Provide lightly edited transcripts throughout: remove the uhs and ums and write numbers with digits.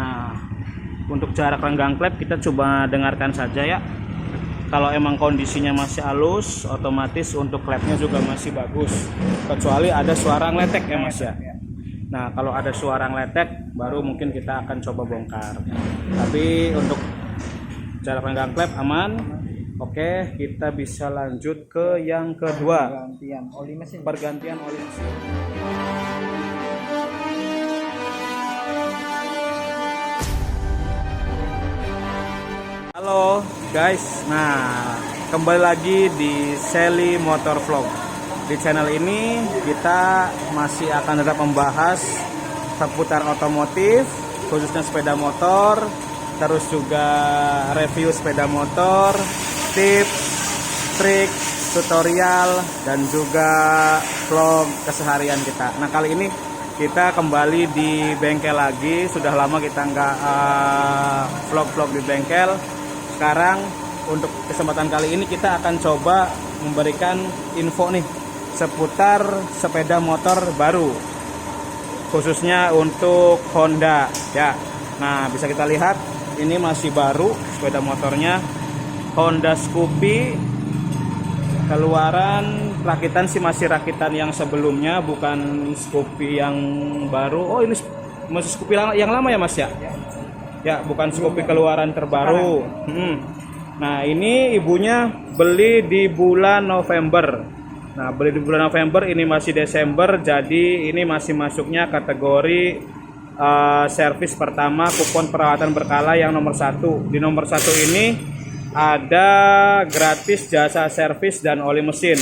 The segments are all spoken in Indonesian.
Nah, untuk jarak renggang klep kita coba dengarkan saja ya. Kalau emang kondisinya masih halus, otomatis untuk klepnya juga masih bagus. Kecuali ada suara ngeletek ya Mas ya. Nah, kalau ada suara ngeletek baru mungkin kita akan coba bongkar. Tapi untuk jarak renggang klep aman. Oke, kita bisa lanjut ke yang kedua. Pergantian oli mesin. Halo guys, nah kembali lagi di Sally Motor Vlog. Di channel ini kita masih akan tetap membahas seputar otomotif, khususnya sepeda motor, terus juga review sepeda motor, tips, trik, tutorial, dan juga vlog keseharian kita. Nah kali ini kita kembali di bengkel lagi. Sudah lama kita nggak vlog-vlog di bengkel. Sekarang untuk kesempatan kali ini kita akan coba memberikan info nih seputar sepeda motor baru, khususnya untuk Honda ya. Nah bisa kita lihat ini masih baru sepeda motornya, Honda Scoopy. Keluaran rakitan sih masih rakitan yang sebelumnya, bukan Scoopy yang baru. Oh ini masih Scoopy yang lama ya Mas ya? Ya bukan Scoopy keluaran terbaru. Nah ini ibunya beli di bulan November. Nah beli di bulan November, ini masih Desember, jadi ini masih masuknya kategori servis pertama kupon perawatan berkala yang nomor 1. Di nomor 1 ini ada gratis jasa servis dan oli mesin.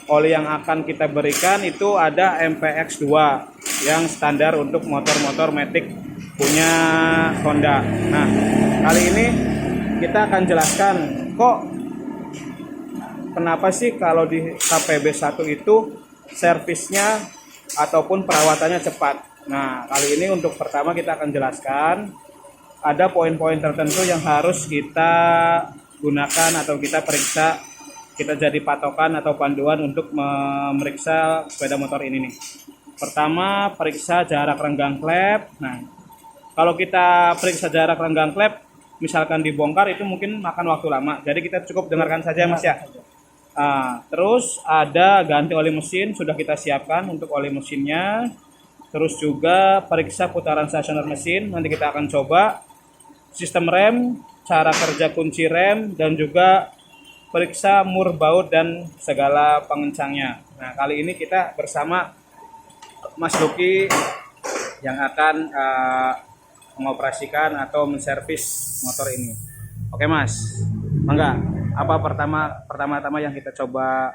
Oli yang akan kita berikan itu ada MPX 2 yang standar untuk motor-motor Matic punya Honda. Nah kali ini kita akan jelaskan kok kenapa sih kalau di KPB 1 itu servisnya ataupun perawatannya cepat. Nah kali ini untuk pertama kita akan jelaskan ada poin-poin tertentu yang harus kita gunakan atau kita periksa, kita jadi patokan atau panduan untuk memeriksa sepeda motor ini nih. Pertama, periksa jarak renggang klep. Nah kalau kita periksa jarak renggang klep, misalkan dibongkar itu mungkin makan waktu lama, jadi kita cukup dengarkan saja Mas ya. Terus ada ganti oli mesin, sudah kita siapkan untuk oli mesinnya. Terus juga periksa putaran stasioner mesin, nanti kita akan coba sistem rem, cara kerja kunci rem, dan juga periksa mur baut dan segala pengencangnya. Nah kali ini kita bersama Mas Lucky yang akan mengoperasikan atau menservis motor ini. Oke Mas, enggak? Apa pertama-tama yang kita coba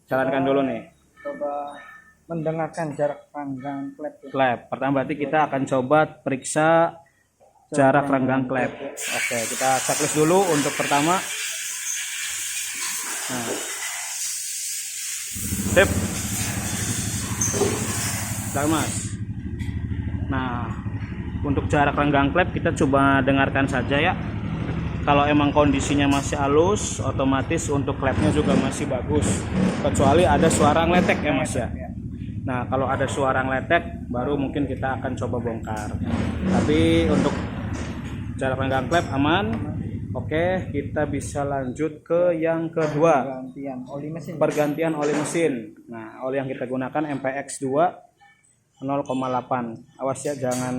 jalankan dulu nih? Coba mendengarkan jarak renggang klep. Pertama berarti kita akan coba periksa jarak renggang klep. Oke, kita checklist dulu untuk pertama. Nah. Sip. Mas. Nah, untuk jarak renggang klep kita coba dengarkan saja ya. Kalau emang kondisinya masih halus, otomatis untuk klepnya juga masih bagus. Kecuali ada suara ngeletek ya Mas ya. Nah kalau ada suara ngeletek baru mungkin kita akan coba bongkar. Tapi untuk jarak renggang klep aman. Oke, kita bisa lanjut ke yang kedua. Pergantian oli mesin. Nah oli yang kita gunakan MPX 2 0,8. Awas ya jangan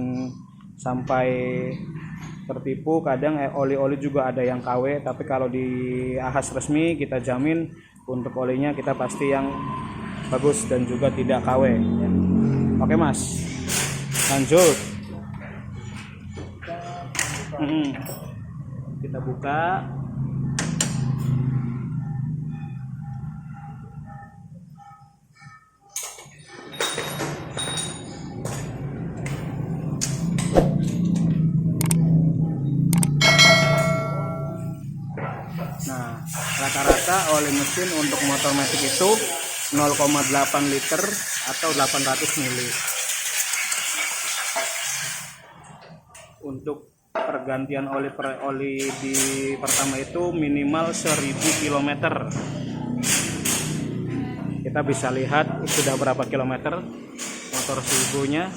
sampai tertipu. Kadang oli-oli juga ada yang KW, tapi kalau di ahas resmi kita jamin untuk olinya kita pasti yang bagus dan juga tidak KW ya. Oke Mas, lanjut. Kita buka. Nah rata-rata oli mesin untuk motor Matic itu 0,8 liter atau 800 mili. Untuk pergantian oli di pertama itu minimal 1000 km. Kita bisa lihat sudah berapa kilometer motor 1000-nya.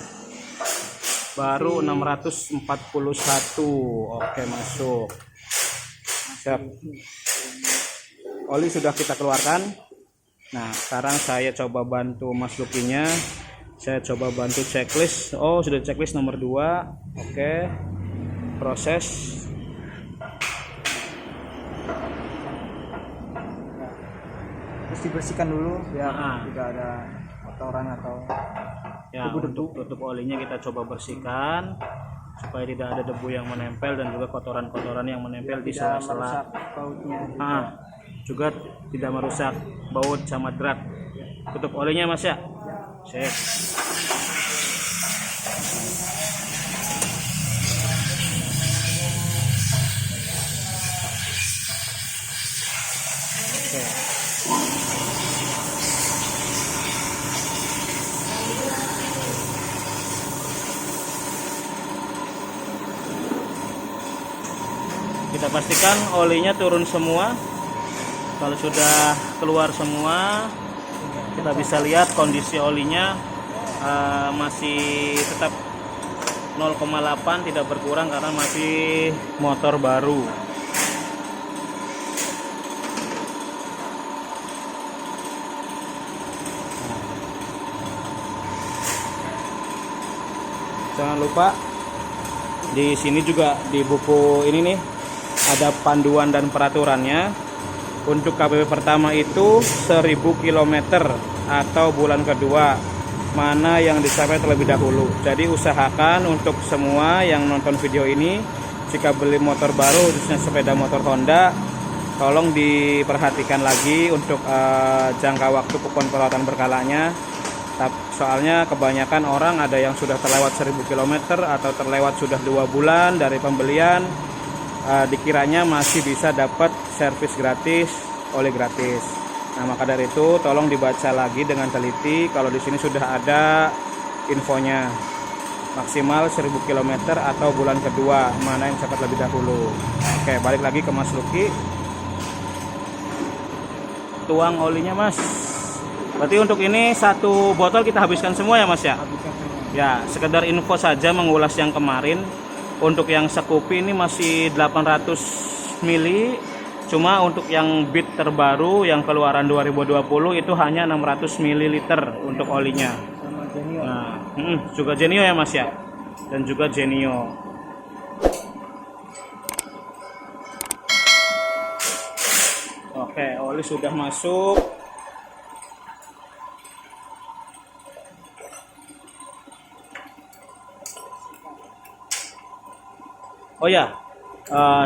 baru 641. Oke, masuk. Siap. Oli sudah kita keluarkan. Nah, sekarang saya coba bantu Mas Lukinya. Saya coba bantu checklist. Oh, sudah checklist nomor 2. Oke. Proses. Terus dibersihkan dulu biar Ah. tidak ada kotoran atau Ya, debu-debu. untuk tutup olinya kita coba bersihkan supaya tidak ada debu yang menempel dan juga kotoran-kotoran yang menempel di tidak sela-sela. merusak bautnya. Juga tidak merusak baut sama drat. Tutup olinya Mas ya. Sip. Oke. Kita pastikan olinya turun semua. Kalau sudah keluar semua, kita bisa lihat kondisi olinya masih tetap 0,8, tidak berkurang karena masih motor baru. Jangan lupa di sini juga di buku ini nih ada panduan dan peraturannya. Untuk KBP pertama itu 1000 km atau bulan kedua, mana yang dicapai terlebih dahulu. Jadi usahakan untuk semua yang nonton video ini, jika beli motor baru khususnya sepeda motor Honda, tolong diperhatikan lagi untuk jangka waktu kupon perawatan berkalanya. Soalnya kebanyakan orang ada yang sudah terlewat 1000 km atau terlewat sudah 2 bulan dari pembelian, dikiranya masih bisa dapat servis gratis, oli gratis. Nah, maka dari itu tolong dibaca lagi dengan teliti. Kalau di sini sudah ada infonya maksimal 1000 km atau bulan kedua, mana yang cepat lebih dahulu. Oke, balik lagi ke Mas Luki. Tuang olinya Mas. Berarti untuk ini satu botol kita habiskan semua ya Mas ya? Habiskan semua. Ya, sekedar info saja mengulas yang kemarin. Untuk yang Scoopy ini masih 800 mili. Cuma untuk yang Beat terbaru yang keluaran 2020 itu hanya 600 ml untuk olinya. Sama Genio. Nah, juga Genio ya Mas ya? Dan juga Genio. Oke, oli sudah masuk. Oh ya,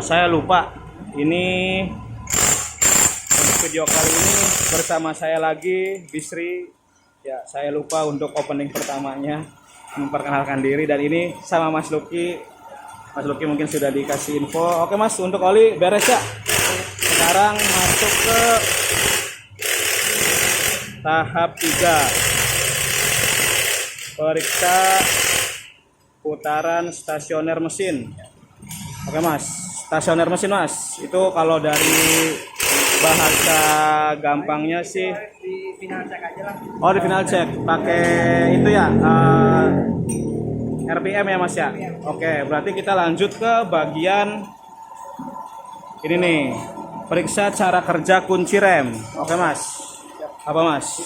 saya lupa. Ini video kali ini bersama saya lagi, Bisri. Ya, saya lupa untuk opening pertamanya memperkenalkan diri, dan ini sama Mas Luki. Mas Luki mungkin sudah dikasih info. Oke Mas, untuk oli beres ya. Sekarang masuk ke tahap 3. Periksa putaran stasioner mesin. Oke Mas, stasioner mesin Mas, itu kalau dari bahasa gampangnya sih Di final check aja lah. oh di final check pakai itu ya, RPM ya Mas ya. Oke, berarti kita lanjut ke bagian ini nih, periksa cara kerja kunci rem. Oke Mas, apa Mas?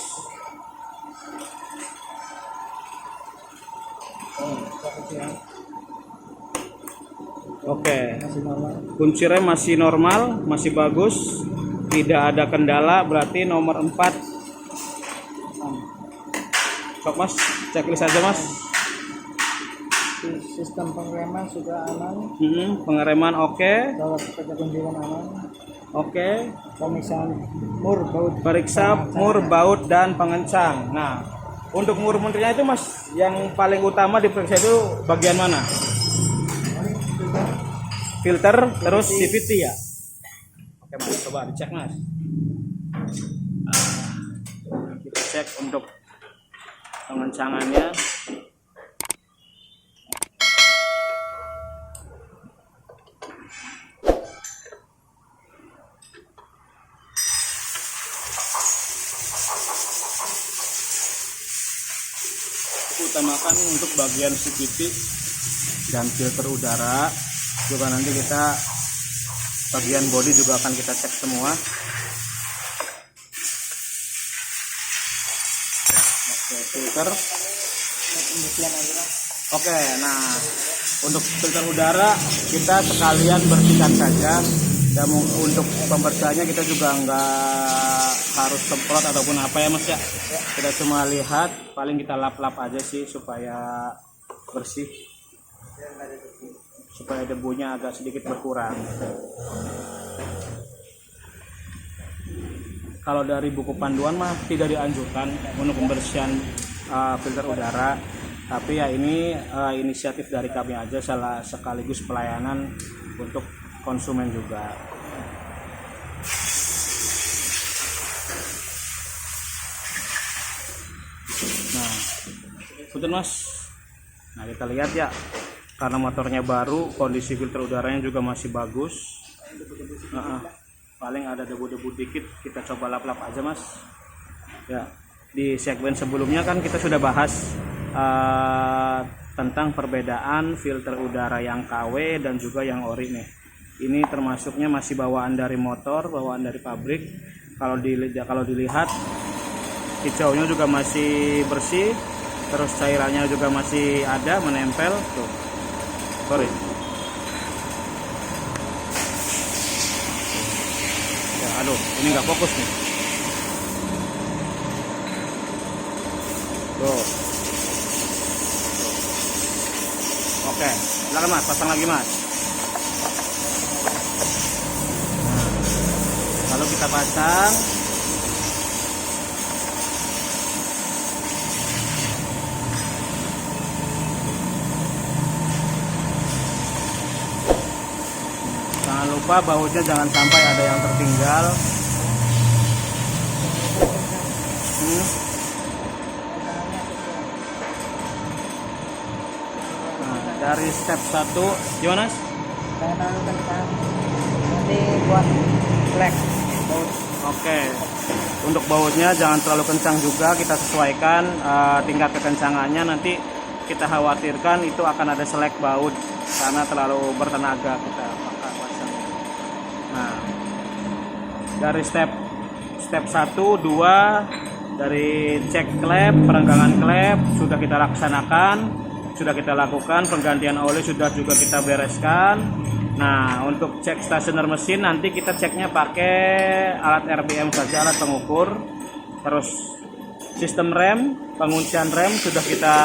Oke, Masih normal. kunci rem masih normal, masih bagus, tidak ada kendala, berarti nomor 4. Sok Mas, checklist aja Mas. Sistem pengereman sudah aman. Pengereman oke. Dalam kerja kunjungan aman. Oke. Pemeriksaan mur baut. Periksa mur, baut, dan pengencang. Nah, untuk mur-murnya itu Mas, yang paling utama diperiksa itu bagian mana? Filter, terus CVT ya. Oke Mas, coba dicek Mas. Kita cek untuk pengencangannya. Utamakan untuk bagian CVT dan filter udara juga nanti kita bagian bodi juga akan kita cek semua. Oke, filter. Oke, nah untuk filter udara kita sekalian bersihkan saja. Dan untuk pembersihannya kita juga nggak harus semprot ataupun apa ya Mas ya. Kita cuma lihat, paling kita lap-lap aja sih supaya bersih, supaya debunya agak sedikit berkurang. Kalau dari buku panduan mah tidak dianjurkan untuk pembersihan filter udara, tapi ya ini inisiatif dari kami aja, sekaligus pelayanan untuk konsumen juga. Nah, punten Mas. Nah, kita lihat ya, karena motornya baru, kondisi filter udaranya juga masih bagus. Paling ada debu-debu dikit, kita coba lap-lap aja Mas. Ya, di segmen sebelumnya kan kita sudah bahas tentang perbedaan filter udara yang KW dan juga yang ori nih. Ini termasuknya masih bawaan dari motor, bawaan dari pabrik. Kalau dilihat kicaunya juga masih bersih, terus cairannya juga masih ada menempel tuh. Sorry. Ya, aduh, ini nggak fokus nih. Tuh. Oke, silakan Mas, pasang lagi Mas. Lalu kita pasang. Jangan lupa bautnya jangan sampai ada yang tertinggal. Nah, dari step 1 gimana? Saya tahu tentang nanti buat black. Oke, untuk bautnya jangan terlalu kencang juga, kita sesuaikan tingkat kekencangannya. Nanti kita khawatirkan itu akan ada selek baut karena terlalu bertenaga kita pasang. Nah, dari step 1, 2 dari cek klep, perenggangan klep sudah kita laksanakan, sudah kita lakukan, penggantian oli sudah juga kita bereskan. Nah, untuk cek stasioner mesin nanti kita ceknya pakai alat RPM saja, alat pengukur. Terus sistem rem, penguncian rem sudah kita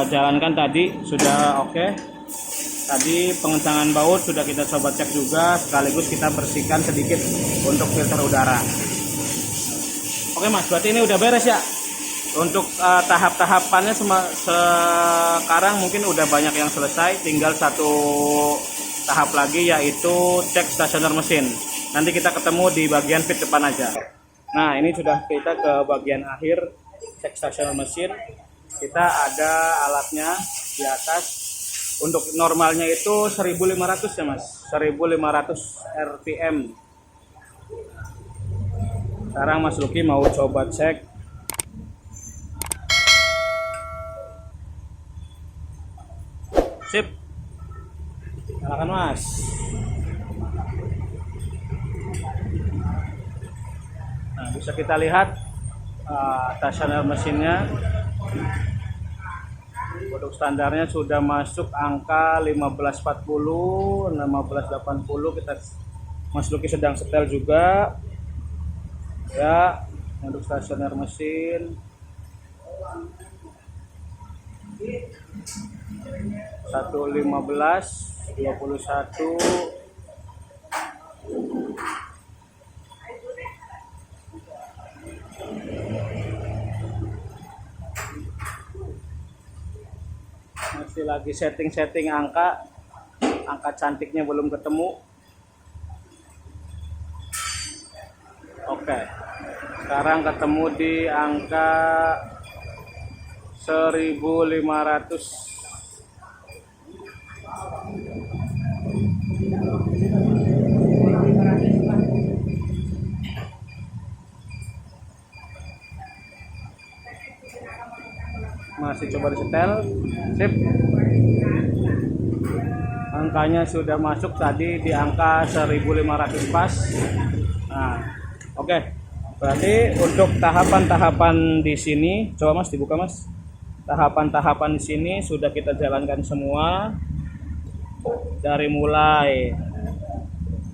jalankan tadi, sudah oke. Tadi pengencangan baut sudah kita coba cek juga, sekaligus kita bersihkan sedikit untuk filter udara. Oke Mas, berarti ini udah beres ya? Untuk tahap-tahapannya sekarang mungkin udah banyak yang selesai, tinggal satu tahap lagi yaitu cek stasioner mesin. Nanti kita ketemu di bagian pit depan aja. Nah, ini sudah kita ke bagian akhir cek stasioner mesin. Kita ada alatnya di atas. Untuk normalnya itu 1500 ya Mas, 1500 RPM. Sekarang Mas Luki mau coba cek. Sip, nyalakan Mas. Nah, bisa kita lihat stasioner mesinnya. Untuk standarnya sudah masuk angka 1540, 1580. Kita Mas Luki sedang setel juga. Ya, untuk stasioner mesin 115, 21. Masih lagi setting angka cantiknya belum ketemu. Oke, sekarang ketemu di angka 1500. Masih coba disetel. Sip. Angkanya sudah masuk tadi di angka 1500 pas. Nah, oke. Berarti untuk tahapan-tahapan di sini, coba Mas dibuka Mas. Tahapan-tahapan di sini sudah kita jalankan semua. Dari mulai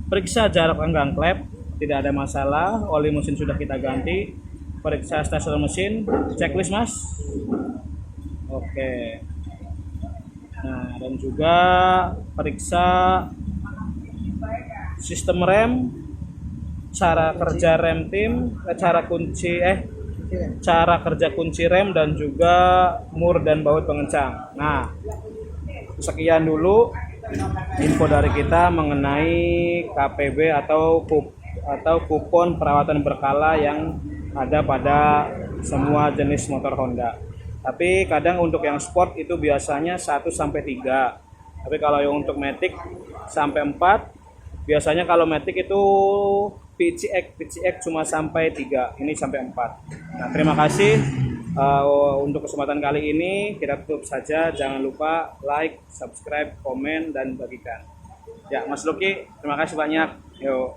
periksa jarak renggang klep, tidak ada masalah, oli mesin sudah kita ganti. Periksa starter mesin, checklist Mas. Oke. Nah, dan juga periksa sistem rem, cara kerja rem tim, cara kerja kunci rem dan juga mur dan baut pengencang. Nah, sekian dulu info dari kita mengenai KPB atau kupon perawatan berkala yang ada pada semua jenis motor Honda. Tapi kadang untuk yang sport itu biasanya 1 sampai 3. Tapi kalau yang untuk Matic sampai 4. Biasanya kalau Matic itu PCX cuma sampai 3. Ini sampai 4. Nah, terima kasih untuk kesempatan kali ini. Kita tutup saja. Jangan lupa like, subscribe, komen, dan bagikan. Ya, Mas Luki, terima kasih banyak. Yuk.